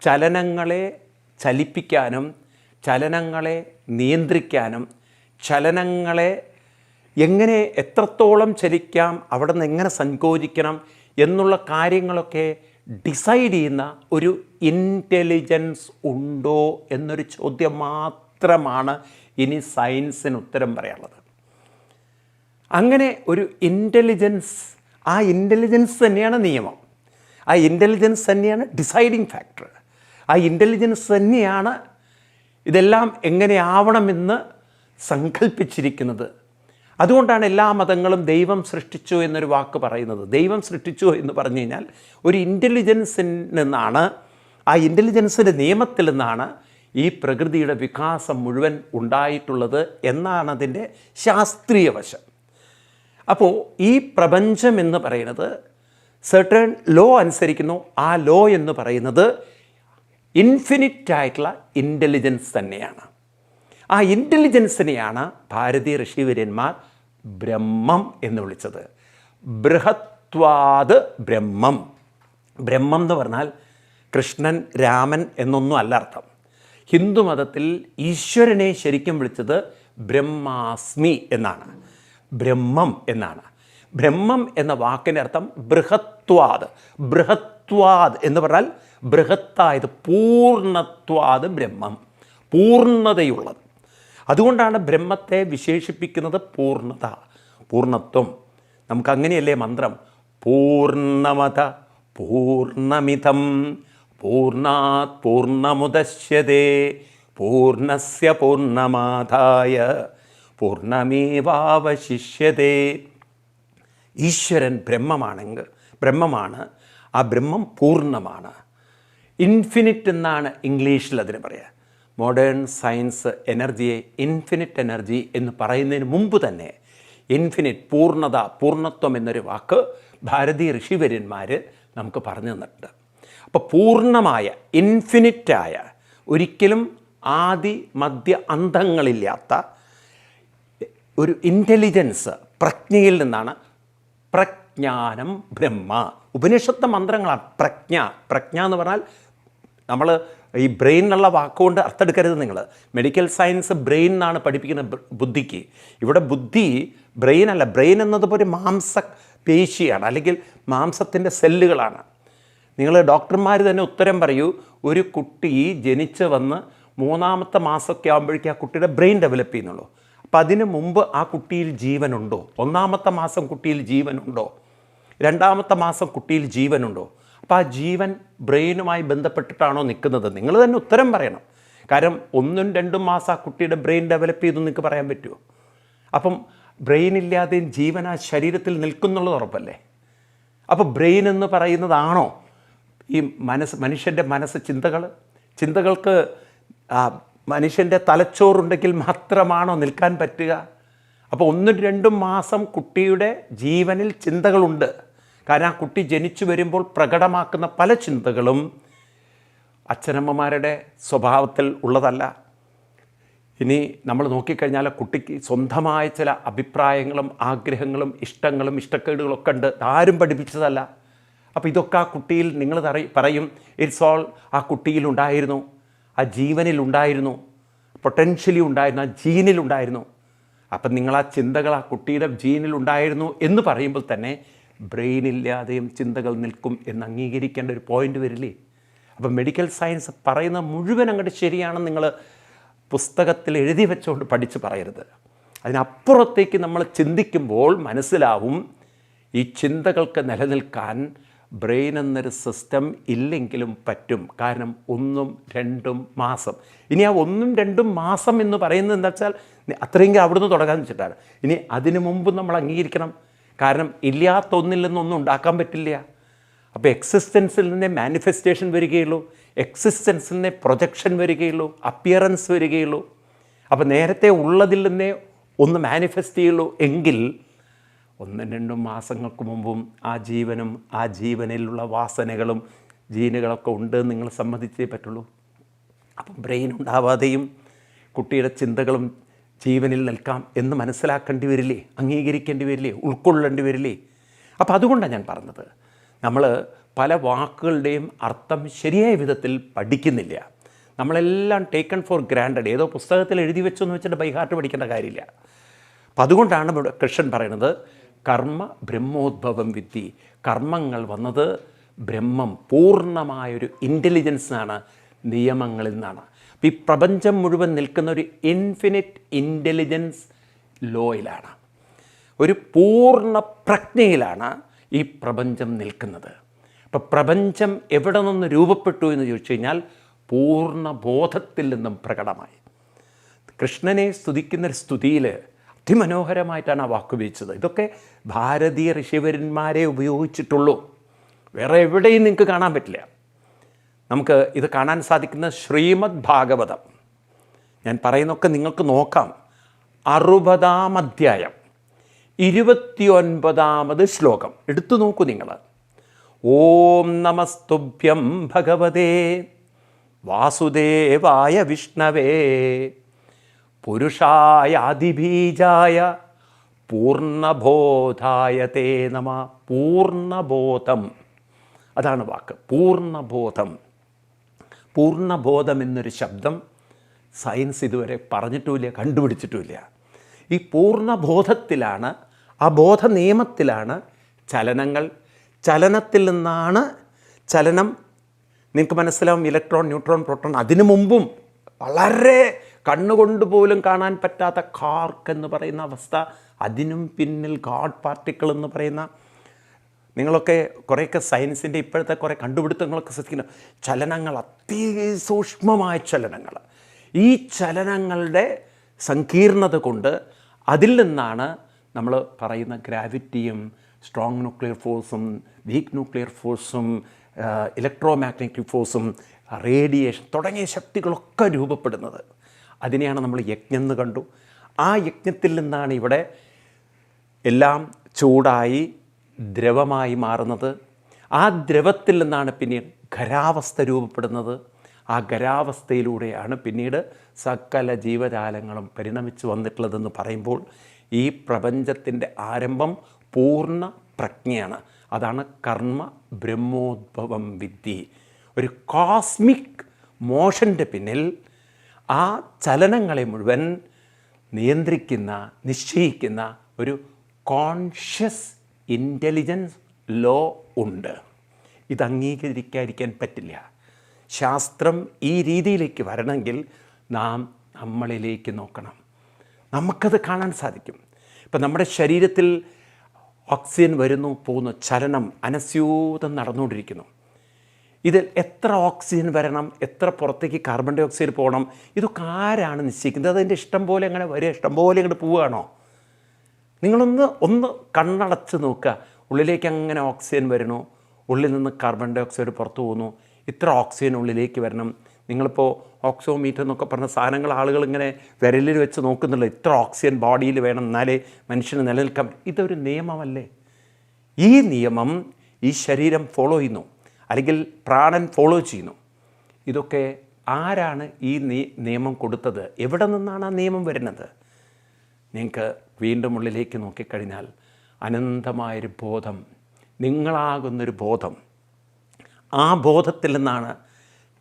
ചലനങ്ങളെ ചലിപ്പിക്കാനും ചലനങ്ങളെ നിയന്ത്രിക്കാനും ചലനങ്ങളെ എങ്ങനെ എത്രത്തോളം ചലിക്കാം, അവിടെ നിന്ന് എങ്ങനെ സങ്കോചിക്കണം എന്നുള്ള കാര്യങ്ങളൊക്കെ ഡിസൈഡ് ചെയ്യുന്ന ഒരു ഇൻ്റലിജൻസ് ഉണ്ടോ എന്നൊരു ചോദ്യം മാത്രമാണ് ഇനി സയൻസിന് ഉത്തരം പറയാനുള്ളത്. അങ്ങനെ ഒരു ഇൻ്റലിജൻസ്, ആ ഇൻ്റലിജൻസ് തന്നെയാണ് നിയമം, ആ ഇൻ്റലിജൻസ് തന്നെയാണ് ഡിസൈഡിങ് ഫാക്ടർ, ആ ഇൻ്റലിജൻസ് തന്നെയാണ് ഇതെല്ലാം എങ്ങനെയാവണമെന്ന് സങ്കല്പിച്ചിരിക്കുന്നത്. അതുകൊണ്ടാണ് എല്ലാ മതങ്ങളും ദൈവം സൃഷ്ടിച്ചു എന്നൊരു വാക്ക് പറയുന്നത്. ദൈവം സൃഷ്ടിച്ചു എന്ന് പറഞ്ഞു കഴിഞ്ഞാൽ ഒരു ഇൻ്റലിജൻസിൽ നിന്നാണ്, ആ ഇൻ്റലിജൻസിൻ്റെ നിയമത്തിൽ നിന്നാണ് ഈ പ്രകൃതിയുടെ വികാസം മുഴുവൻ ഉണ്ടായിട്ടുള്ളത് എന്നാണ് അതിൻ്റെ ശാസ്ത്രീയ വശം. അപ്പോൾ ഈ പ്രപഞ്ചം എന്ന് പറയുന്നത് സെർട്ടൺ ലോ അനുസരിക്കുന്നു. ആ ലോ എന്ന് പറയുന്നത് ഇൻഫിനിറ്റായിട്ടുള്ള ഇൻ്റലിജൻസ് തന്നെയാണ്. ആ ഇൻ്റലിജൻസിനെയാണ് ഭാരതീയ ഋഷിവര്യന്മാർ ബ്രഹ്മം എന്ന് വിളിച്ചത്. ബൃഹത്വാത് ബ്രഹ്മം. ബ്രഹ്മം എന്ന് പറഞ്ഞാൽ കൃഷ്ണൻ, രാമൻ എന്നൊന്നും അല്ല അർത്ഥം. ഹിന്ദുമതത്തിൽ ഈശ്വരനെ ശരിക്കും വിളിച്ചത് ബ്രഹ്മാസ്മി എന്നാണ്, ബ്രഹ്മം എന്നാണ്. ബ്രഹ്മം എന്ന വാക്കിൻ്റെ അർത്ഥം ബൃഹത്വാത്. ബൃഹത്വാത് എന്ന് പറഞ്ഞാൽ ബൃഹത്തായത്, പൂർണ്ണത്വാത് ബ്രഹ്മം, പൂർണ്ണതയുള്ളത്. അതുകൊണ്ടാണ് ബ്രഹ്മത്തെ വിശേഷിപ്പിക്കുന്നത് പൂർണ്ണത, പൂർണ്ണത്വം. നമുക്കങ്ങനെയല്ലേ മന്ത്രം, പൂർണ്ണമത പൂർണ്ണമിതം പൂർണ്ണാത് പൂർണ്ണമുദശ്യതേ പൂർണ്ണസ്യ പൂർണ്ണമാദായ പൂർണ്ണമേവാവശിഷ്യതേ. ഈശ്വരൻ ബ്രഹ്മമാണ്, ആ ബ്രഹ്മം പൂർണ്ണമാണ്. ഇൻഫിനിറ്റ് എന്നാണ് ഇംഗ്ലീഷിൽ അതിന് പറയുക. മോഡേൺ സയൻസ് എനർജിയെ ഇൻഫിനിറ്റ് എനർജി എന്ന് പറയുന്നതിന് മുമ്പ് തന്നെ ഇൻഫിനിറ്റ്, പൂർണ്ണത, പൂർണ്ണത്വം എന്നൊരു വാക്ക് ഭാരതീയ ഋഷിവര്യന്മാർ നമുക്ക് പറഞ്ഞു തന്നിട്ടുണ്ട്. അപ്പോൾ പൂർണ്ണമായ, ഇൻഫിനിറ്റായ, ഒരിക്കലും ആദി മധ്യ അന്തങ്ങളില്ലാത്ത ഒരു ഇൻ്റലിജൻസ് പ്രജ്ഞയിൽ നിന്നാണ്. പ്രജ്ഞാനം ബ്രഹ്മ. ഉപനിഷത്ത് മന്ത്രങ്ങളാണ് പ്രജ്ഞ. പ്രജ്ഞ എന്ന് പറഞ്ഞാൽ നമ്മൾ ഈ ബ്രെയിൻ എന്നുള്ള വാക്കുകൊണ്ട് അർത്ഥമെടുക്കരുത് നിങ്ങൾ. മെഡിക്കൽ സയൻസ് ബ്രെയിൻ എന്നാണ് പഠിപ്പിക്കുന്നത് ബുദ്ധിക്ക്. ഇവിടെ ബുദ്ധി ബ്രെയിൻ അല്ല. ബ്രെയിൻ എന്നതിപ്പോൾ ഒരു മാംസപേശിയാണ്, അല്ലെങ്കിൽ മാംസത്തിൻ്റെ സെല്ലുകളാണ്. നിങ്ങൾ ഡോക്ടർമാർ തന്നെ ഉത്തരം പറയൂ, ഒരു കുട്ടി ജനിച്ച് വന്ന് 3-ാമത്തെ മാസമൊക്കെ ആകുമ്പോഴേക്കും ആ കുട്ടിയുടെ ബ്രെയിൻ ഡെവലപ്പ് ചെയ്യുന്നുള്ളൂ. അപ്പം അതിന് മുമ്പ് ആ കുട്ടിയിൽ ജീവനുണ്ടോ? 1-ാമത്തെ മാസം കുട്ടിയിൽ ജീവനുണ്ടോ? 2-ാമത്തെ മാസം കുട്ടിയിൽ ജീവനുണ്ടോ? അപ്പോൾ ആ ജീവൻ ബ്രെയിനുമായി ബന്ധപ്പെട്ടിട്ടാണോ നിൽക്കുന്നത്? നിങ്ങൾ തന്നെ ഉത്തരം പറയണം. കാരണം 1-2 മാസം ആ കുട്ടിയുടെ ബ്രെയിൻ ഡെവലപ്പ് ചെയ്തു നിങ്ങൾക്ക് പറയാൻ പറ്റുമോ? അപ്പം ബ്രെയിൻ ഇല്ലാതെയും ജീവൻ ആ ശരീരത്തിൽ നിൽക്കുന്നുള്ളത് ഉറപ്പല്ലേ? അപ്പോൾ ബ്രെയിൻ എന്ന് പറയുന്നതാണോ ഈ മനുഷ്യൻ്റെ മനസ്സ്, ചിന്തകൾക്ക് മനുഷ്യൻ്റെ തലച്ചോറുണ്ടെങ്കിൽ മാത്രമാണോ നിൽക്കാൻ പറ്റുക? അപ്പോൾ 1-2 മാസം കുട്ടിയുടെ ജീവനിൽ ചിന്തകളുണ്ട്. കാരണം ആ കുട്ടി ജനിച്ചു വരുമ്പോൾ പ്രകടമാക്കുന്ന പല ചിന്തകളും അച്ഛനമ്മമാരുടെ സ്വഭാവത്തിൽ ഉള്ളതല്ല. ഇനി നമ്മൾ നോക്കിക്കഴിഞ്ഞാൽ കുട്ടിക്ക് സ്വന്തമായ ചില അഭിപ്രായങ്ങളും ആഗ്രഹങ്ങളും ഇഷ്ടങ്ങളും ഇഷ്ടക്കേടുകളൊക്കെ ഉണ്ട്. ആരും പഠിപ്പിച്ചതല്ല. അപ്പോൾ ഇതൊക്കെ ആ കുട്ടിയിൽ നിങ്ങൾ പറയും ഇറ്റ്സ് ഓൾ ആ കുട്ടിയിലുണ്ടായിരുന്നു, ആ ജീവനിലുണ്ടായിരുന്നു. പൊട്ടൻഷ്യലി ഉണ്ടായിരുന്നു, ആ ജീനിലുണ്ടായിരുന്നു. അപ്പം നിങ്ങൾ ആ ചിന്തകൾ ആ കുട്ടിയുടെ ജീനിലുണ്ടായിരുന്നു എന്ന് പറയുമ്പോൾ തന്നെ ബ്രെയിനില്ലാതെയും ചിന്തകൾ നിൽക്കും എന്ന് അംഗീകരിക്കേണ്ട ഒരു പോയിൻ്റ് വരില്ലേ? അപ്പം മെഡിക്കൽ സയൻസ് പറയുന്ന മുഴുവൻ അങ്ങോട്ട് ശരിയാണെന്ന് നിങ്ങൾ പുസ്തകത്തിൽ എഴുതി വെച്ചുകൊണ്ട് പഠിച്ച് പറയരുത്. അതിനപ്പുറത്തേക്ക് നമ്മൾ ചിന്തിക്കുമ്പോൾ മനസ്സിലാവും ഈ ചിന്തകൾക്ക് നിലനിൽക്കാൻ ബ്രെയിൻ എന്നൊരു സിസ്റ്റം ഇല്ലെങ്കിലും പറ്റും. കാരണം 1-2 മാസം. ഇനി ആ 1-2 മാസം എന്ന് പറയുന്നത് എന്താ വെച്ചാൽ അത്രയെങ്കിലും അവിടുന്ന് തുടങ്ങാമെന്ന് വെച്ചിട്ടാണ്. ഇനി അതിനു മുമ്പ് നമ്മൾ അംഗീകരിക്കണം. കാരണം ഇല്ലാത്ത ഒന്നിൽ നിന്നൊന്നും ഉണ്ടാക്കാൻ പറ്റില്ല. അപ്പോൾ എക്സിസ്റ്റൻസിൽ നിന്നേ മാനിഫെസ്റ്റേഷൻ വരികയുള്ളൂ, എക്സിസ്റ്റൻസിൽ നിന്നേ പ്രൊജക്ഷൻ വരികയുള്ളൂ, അപ്പിയറൻസ് വരികയുള്ളൂ. അപ്പോൾ നേരത്തെ ഉള്ളതിൽ നിന്നേ ഒന്ന് മാനിഫെസ്റ്റ് ചെയ്യുള്ളൂ എങ്കിൽ 1-2 മാസങ്ങൾക്ക് മുമ്പും ആ ജീവനും ആ ജീവനിലുള്ള വാസനകളും ജീനുകളൊക്കെ ഉണ്ട് നിങ്ങൾ സമ്മതിച്ചേ പറ്റുള്ളൂ. അപ്പം ബ്രെയിൻ ഉണ്ടാവാതെയും കുട്ടിയുടെ ചിന്തകളും ജീവനിൽ നിൽക്കാം എന്ന് മനസ്സിലാക്കേണ്ടി വരില്ലേ, അംഗീകരിക്കേണ്ടി വരില്ലേ, ഉൾക്കൊള്ളേണ്ടി വരില്ലേ? അപ്പോൾ അതുകൊണ്ടാണ് ഞാൻ പറഞ്ഞത്, നമ്മൾ പല വാക്കുകളുടെയും അർത്ഥം ശരിയായ വിധത്തിൽ പഠിക്കുന്നില്ല. നമ്മളെല്ലാം ടേക്കൺ ഫോർ ഗ്രാൻഡഡ്, ഏതോ പുസ്തകത്തിൽ എഴുതി വെച്ചെന്ന് വെച്ചിട്ട് ബൈ ഹാർട്ട് പഠിക്കേണ്ട കാര്യമില്ല. അപ്പം അതുകൊണ്ടാണ് ഇവിടെ കൃഷ്ണൻ പറയുന്നത് കർമ്മ ബ്രഹ്മോദ്ഭവം വിദ്ധി. കർമ്മങ്ങൾ വന്നത് ബ്രഹ്മം പൂർണ്ണമായൊരു ഇൻ്റലിജൻസാണ്, നിയമങ്ങളിൽ നിന്നാണ്. അപ്പം ഈ പ്രപഞ്ചം മുഴുവൻ നിൽക്കുന്ന ഒരു ഇൻഫിനിറ്റ് ഇൻ്റലിജൻസ് ലോയിലാണ്, ഒരു പൂർണ്ണ പ്രജ്ഞയിലാണ് ഈ പ്രപഞ്ചം നിൽക്കുന്നത്. അപ്പം പ്രപഞ്ചം എവിടെ നിന്ന് രൂപപ്പെട്ടു എന്ന് ചോദിച്ചു കഴിഞ്ഞാൽ പൂർണ്ണ ബോധത്തിൽ നിന്നും പ്രകടമായി. കൃഷ്ണനെ സ്തുതിക്കുന്നൊരു സ്തുതിയിൽ അതിമനോഹരമായിട്ടാണ് ആ വാക്ക് ഉപയോഗിച്ചത്. ഇതൊക്കെ ഭാരതീയ ഋഷിവരന്മാരെ ഉപയോഗിച്ചിട്ടുള്ളൂ, വേറെ എവിടെയും നിങ്ങൾക്ക് കാണാൻ പറ്റില്ല. നമുക്ക് ഇത് കാണാൻ സാധിക്കുന്ന ശ്രീമദ് ഭാഗവതം, ഞാൻ പറയുന്നതൊക്കെ നിങ്ങൾക്ക് നോക്കാം. 60-ാം അധ്യായം 29-ാമത് ശ്ലോകം എടുത്തു നോക്കൂ നിങ്ങൾ. ഓം നമസ്തുഭ്യം ഭഗവതേ വാസുദേവായ വിഷ്ണവേ പുരുഷായാദിബീജായ പൂർണ്ണബോധായ തേ നമ. പൂർണ്ണബോധം, അതാണ് വാക്ക്, പൂർണ്ണബോധം. പൂർണ്ണബോധം എന്നൊരു ശബ്ദം സയൻസ് ഇതുവരെ പറഞ്ഞിട്ടുമില്ല, കണ്ടുപിടിച്ചിട്ടുമില്ല. ഈ പൂർണ്ണബോധത്തിലാണ്, ആ ബോധ നിയമത്തിലാണ് ചലനങ്ങൾ. ചലനത്തിൽ നിന്നാണ് ചലനം. നിങ്ങൾക്ക് മനസ്സിലാവും, ഇലക്ട്രോൺ, ന്യൂട്രോൺ, പ്രോട്ടോൺ. അതിനു മുമ്പും വളരെ കണ്ണുകൊണ്ട് പോലും കാണാൻ പറ്റാത്ത കാർക്ക് എന്ന് പറയുന്ന അവസ്ഥ, അതിനും പിന്നിൽ ഗാഡ് പാർട്ടിക്കിൾ എന്ന് പറയുന്ന, നിങ്ങളൊക്കെ കുറേയൊക്കെ സയൻസിൻ്റെ ഇപ്പോഴത്തെ കുറേ കണ്ടുപിടുത്തങ്ങളൊക്കെ ശ്രദ്ധിക്കുന്ന ചലനങ്ങൾ, അതിസൂക്ഷ്മമായ ചലനങ്ങൾ. ഈ ചലനങ്ങളുടെ സങ്കീർണത കൊണ്ട് അതിൽ നിന്നാണ് നമ്മൾ പറയുന്ന ഗ്രാവിറ്റിയും സ്ട്രോങ് ന്യൂക്ലിയർ ഫോഴ്സും വീക്ക് ന്യൂക്ലിയർ ഫോഴ്സും ഇലക്ട്രോ മാഗ്നറ്റിക് ഫോഴ്സും റേഡിയേഷൻ തുടങ്ങിയ ശക്തികളൊക്കെ രൂപപ്പെടുന്നത്. അതിനെയാണ് നമ്മൾ യജ്ഞം എന്ന് കണ്ടു. ആ യജ്ഞത്തിൽ നിന്നാണ് ഇവിടെ എല്ലാം ചൂടായി ദ്രവമായി മാറുന്നത്. ആ ദ്രവത്തിൽ നിന്നാണ് പിന്നീട് ഖരാവസ്ഥ രൂപപ്പെടുന്നത്. ആ ഖരാവസ്ഥയിലൂടെയാണ് പിന്നീട് സകല ജീവജാലങ്ങളും പരിണമിച്ച് വന്നിട്ടുള്ളതെന്ന് പറയുമ്പോൾ ഈ പ്രപഞ്ചത്തിൻ്റെ ആരംഭം പൂർണ്ണ പ്രജ്ഞയാണ്. അതാണ് കർമ്മ ബ്രഹ്മോദ്ഭവം വിദ്ധി. ഒരു കോസ്മിക് മോഷൻ്റെ പിന്നിൽ ആ ചലനങ്ങളെ മുഴുവൻ നിയന്ത്രിക്കുന്ന, നിശ്ചയിക്കുന്ന ഒരു കോൺഷ്യസ് ഇൻ്റലിജൻസ് ലോ ഉണ്ട്. ഇത് അംഗീകരിക്കാതിരിക്കാൻ പറ്റില്ല. ശാസ്ത്രം ഈ രീതിയിലേക്ക് വരണമെങ്കിൽ നാം നമ്മളിലേക്ക് നോക്കണം. നമുക്കത് കാണാൻ സാധിക്കും. ഇപ്പം നമ്മുടെ ശരീരത്തിൽ ഓക്സിജൻ വരുന്നു പോകുന്നു, ചലനം അനസ്യൂതം നടന്നുകൊണ്ടിരിക്കുന്നു. ഇതിൽ എത്ര ഓക്സിജൻ വരണം, എത്ര പുറത്തേക്ക് കാർബൺ ഡൈ ഓക്സൈഡ് പോകണം, ഇതൊക്കെ ആരാണ് നിശ്ചയിക്കുന്നത്? അതിൻ്റെ ഇഷ്ടം പോലെ അങ്ങനെ വരിക, ഇഷ്ടം പോലെ ഇങ്ങോട്ട് പോവുകയാണോ? നിങ്ങളൊന്ന് കണ്ണടച്ച് നോക്കുക. ഉള്ളിലേക്ക് അങ്ങനെ ഓക്സിജൻ വരുന്നു, ഉള്ളിൽ നിന്ന് കാർബൺ ഡൈ ഓക്സൈഡ് പുറത്തു പോകുന്നു, ഇത്ര ഓക്സിജൻ ഉള്ളിലേക്ക് വരണം. നിങ്ങളിപ്പോൾ ഓക്സോമീറ്റർ എന്നൊക്കെ പറഞ്ഞ സാധനങ്ങൾ ആളുകൾ ഇങ്ങനെ വിരലിൽ വെച്ച് നോക്കുന്നുള്ളൂ, ഇത്ര ഓക്സിജൻ ബോഡിയിൽ വേണം എന്നാലേ മനുഷ്യന് നിലനിൽക്കാൻ. ഇതൊരു നിയമമല്ലേ? ഈ നിയമം ഈ ശരീരം ഫോളോ ചെയ്യുന്നു, അല്ലെങ്കിൽ പ്രാണൻ ഫോളോ ചെയ്യുന്നു. ഇതൊക്കെ ആരാണ് ഈ നിയമം കൊടുത്തത്? എവിടെ നിന്നാണ് ആ നിയമം വരുന്നത്? നിങ്ങൾക്ക് വീണ്ടും ഉള്ളിലേക്ക് നോക്കിക്കഴിഞ്ഞാൽ അനന്തമായൊരു ബോധം, നിങ്ങളാകുന്നൊരു ബോധം. ആ ബോധത്തിൽ നിന്നാണ്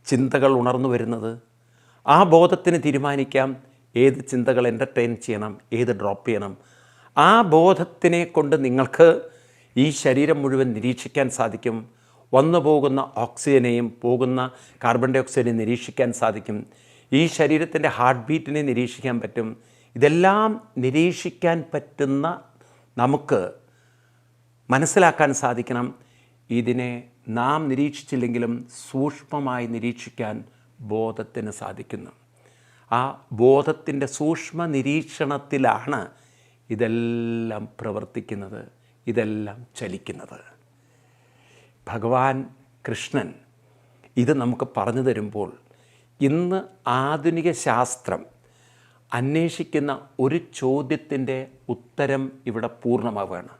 ചിന്തകൾ ഉണർന്നു വരുന്നത്. ആ ബോധത്തിന് തീരുമാനിക്കാം ഏത് ചിന്തകൾ എൻ്റർടൈൻ ചെയ്യണം, ഏത് ഡ്രോപ്പ് ചെയ്യണം. ആ ബോധത്തിനെ കൊണ്ട് നിങ്ങൾക്ക് ഈ ശരീരം മുഴുവൻ നിരീക്ഷിക്കാൻ സാധിക്കും. വന്നു പോകുന്ന ഓക്സിജനെയും പോകുന്ന കാർബൺ ഡൈ ഓക്സൈഡിനെ നിരീക്ഷിക്കാൻ സാധിക്കും. ഈ ശരീരത്തിൻ്റെ ഹാർട്ട് ബീറ്റിനെ നിരീക്ഷിക്കാൻ പറ്റും. ഇതെല്ലാം നിരീക്ഷിക്കാൻ പറ്റുന്ന നമുക്ക് മനസ്സിലാക്കാൻ സാധിക്കണം, ഇതിനെ നാം നിരീക്ഷിച്ചില്ലെങ്കിലും സൂക്ഷ്മമായി നിരീക്ഷിക്കാൻ ബോധത്തിന് സാധിക്കുന്നു. ആ ബോധത്തിൻ്റെ സൂക്ഷ്മ നിരീക്ഷണത്തിലാണ് ഇതെല്ലാം പ്രവർത്തിക്കുന്നത്, ഇതെല്ലാം ചലിക്കുന്നത്. ഭഗവാൻ കൃഷ്ണൻ ഇത് നമുക്ക് പറഞ്ഞു തരുമ്പോൾ ഇന്ന് ആധുനിക ശാസ്ത്രം അന്വേഷിക്കുന്ന ഒരു ചോദ്യത്തിൻ്റെ ഉത്തരം ഇവിടെ പൂർണ്ണമാവുകയാണ്.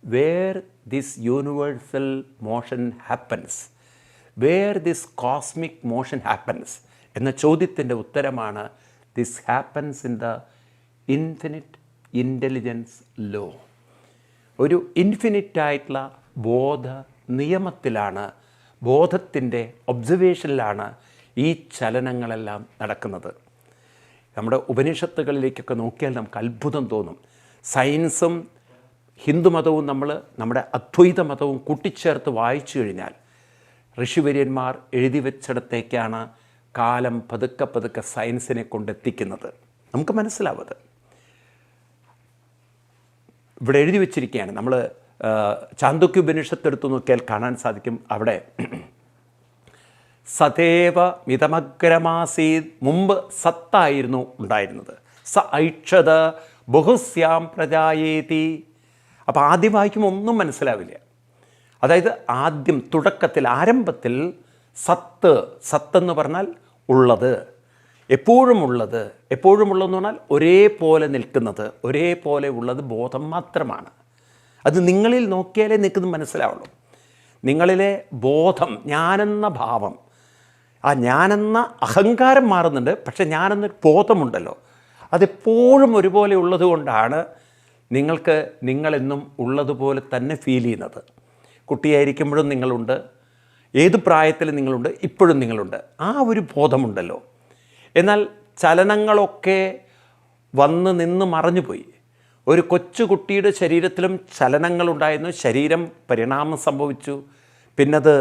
Where this universal motion happens, where this cosmic motion happens എന്ന ചോദ്യത്തിൻ്റെ ഉത്തരമാണ് this happens in the infinite intelligence law. ഒരു ഇൻഫിനിറ്റായിട്ടുള്ള ബോധ നിയമത്തിലാണ്, ബോധത്തിൻ്റെ ഒബ്സർവേഷനിലാണ് ഈ ചലനങ്ങളെല്ലാം നടക്കുന്നത്. നമ്മുടെ ഉപനിഷത്തുകളിലേക്കൊക്കെ നോക്കിയാൽ നമുക്ക് അത്ഭുതം തോന്നും. സയൻസും ഹിന്ദുമതവും നമ്മുടെ അദ്വൈത മതവും കൂട്ടിച്ചേർത്ത് വായിച്ചു കഴിഞ്ഞാൽ ഋഷിവര്യന്മാർ എഴുതി വെച്ചിടത്തേക്കാണ് കാലം പതുക്കെ പതുക്കെ സയൻസിനെ കൊണ്ടെത്തിക്കുന്നത്. നമുക്ക് മനസ്സിലാവത് ഇവിടെ എഴുതി വച്ചിരിക്കുകയാണ്. നമ്മൾ ചാന്തോക്യ ഉപനിഷത്ത് എടുത്തു നോക്കിയാൽ കാണാൻ സാധിക്കും. അവിടെ സദേവ മിതമഗ്രമാസീത്, മുമ്പ് സത്തായിരുന്നു ഉണ്ടായിരുന്നത്. സ ഐക്ഷത ബഹുസ്യാം പ്രജായേതി. അപ്പോൾ ആദ്യം വായിക്കുമ്പോൾ ഒന്നും മനസ്സിലാവില്ല. അതായത് ആദ്യം തുടക്കത്തിൽ ആരംഭത്തിൽ സത്തെന്ന് പറഞ്ഞാൽ ഉള്ളത്, എപ്പോഴും ഉള്ളത്, എപ്പോഴും ഉള്ളതെന്ന് പറഞ്ഞാൽ ഒരേപോലെ നിൽക്കുന്നത്, ഒരേപോലെ ഉള്ളത് ബോധം മാത്രമാണ്. അത് നിങ്ങളിൽ നോക്കിയാലേ നിൽക്കുന്നത് മനസ്സിലാവുള്ളൂ. നിങ്ങളിലെ ബോധം, ഞാനെന്ന ഭാവം, ആ ഞാനെന്ന അഹങ്കാരം മാറുന്നുണ്ട്, പക്ഷെ ഞാനെന്നൊരു ബോധമുണ്ടല്ലോ, അതെപ്പോഴും ഒരുപോലെ ഉള്ളത് കൊണ്ടാണ് നിങ്ങൾക്ക് നിങ്ങളെന്നും ഉള്ളതുപോലെ തന്നെ ഫീൽ ചെയ്യുന്നത്. കുട്ടിയായിരിക്കുമ്പോഴും നിങ്ങളുണ്ട്, ഏത് പ്രായത്തിലും നിങ്ങളുണ്ട്, ഇപ്പോഴും നിങ്ങളുണ്ട്. ആ ഒരു ബോധമുണ്ടല്ലോ. എന്നാൽ ചലനങ്ങളൊക്കെ വന്ന് നിന്ന് മറഞ്ഞുപോയി. ഒരു കൊച്ചുകുട്ടിയുടെ ശരീരത്തിലും ചലനങ്ങളുണ്ടായിരുന്നു. ശരീരം പരിണാമം സംഭവിച്ചു. പിന്നത്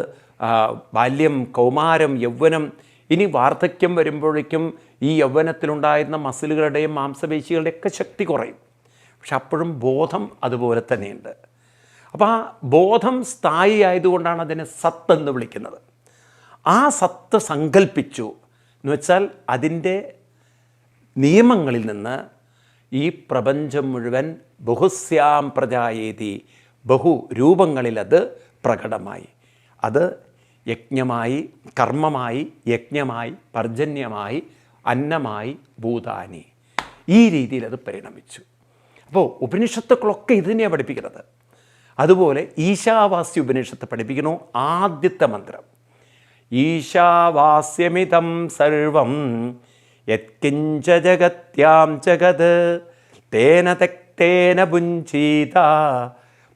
ബാല്യം, കൗമാരം, യൗവനം, ഇനി വാർദ്ധക്യം വരുമ്പോഴേക്കും ഈ യൗവനത്തിലുണ്ടായിരുന്ന മസിലുകളുടെയും മാംസപേശികളുടെയൊക്കെ ശക്തി കുറയും. പക്ഷെ അപ്പോഴും ബോധം അതുപോലെ തന്നെയുണ്ട്. അപ്പോൾ ആ ബോധം സ്ഥായി ആയതുകൊണ്ടാണ് അതിനെ സത്ത് എന്ന് വിളിക്കുന്നത്. ആ സത്ത് സങ്കല്പിച്ചു എന്ന് വെച്ചാൽ അതിൻ്റെ നിയമങ്ങളിൽ നിന്ന് ഈ പ്രപഞ്ചം മുഴുവൻ ബഹുസ്യാം പ്രജായേതി, ബഹു രൂപങ്ങളിൽ അത് പ്രകടമായി. അത് യജ്ഞമായി, കർമ്മമായി, യജ്ഞമായി, പർജന്യമായി, അന്നമായി, ഭൂതാനി, ഈ രീതിയിൽ അത് പരിണമിച്ചു. അപ്പോൾ ഉപനിഷത്തുക്കളൊക്കെ ഇത് തന്നെയാണ് പഠിപ്പിക്കുന്നത്. അതുപോലെ ഈശാവാസ്യ ഉപനിഷത്ത് പഠിപ്പിക്കുന്നു. ആദ്യത്തെ മന്ത്രം ഈശാവാസ്യമിതം സർവം യത്കിഞ്ച ജഗത്യാം ജഗത് തേന തെക്തേന ഭുഞ്ചീത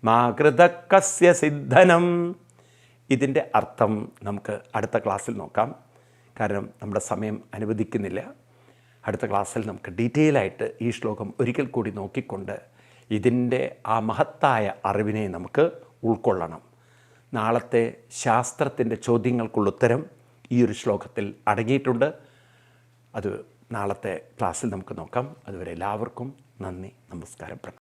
മാകൃതകസ്യ സിദ്ധനം. ഇതിൻ്റെ അർത്ഥം നമുക്ക് അടുത്ത ക്ലാസ്സിൽ നോക്കാം. കാരണം നമ്മുടെ സമയം അനുവദിക്കുന്നില്ല. അടുത്ത ക്ലാസ്സിൽ നമുക്ക് ഡീറ്റെയിൽ ആയിട്ട് ഈ ശ്ലോകം ഒരിക്കൽ കൂടി നോക്കിക്കൊണ്ട് ഇതിൻ്റെ ആ മഹത്തായ അറിവിനെ നമുക്ക് ഉൾക്കൊള്ളണം. നാളത്തെ ശാസ്ത്രത്തിൻ്റെ ചോദ്യങ്ങൾക്കുള്ള ഉത്തരം ഈ ഒരു ശ്ലോകത്തിൽ അടങ്ങിയിട്ടുണ്ട്. അത് നാളത്തെ ക്ലാസ്സിൽ നമുക്ക് നോക്കാം. അതുവരെ എല്ലാവർക്കും നന്ദി, നമസ്കാരം, പ്രണാമം.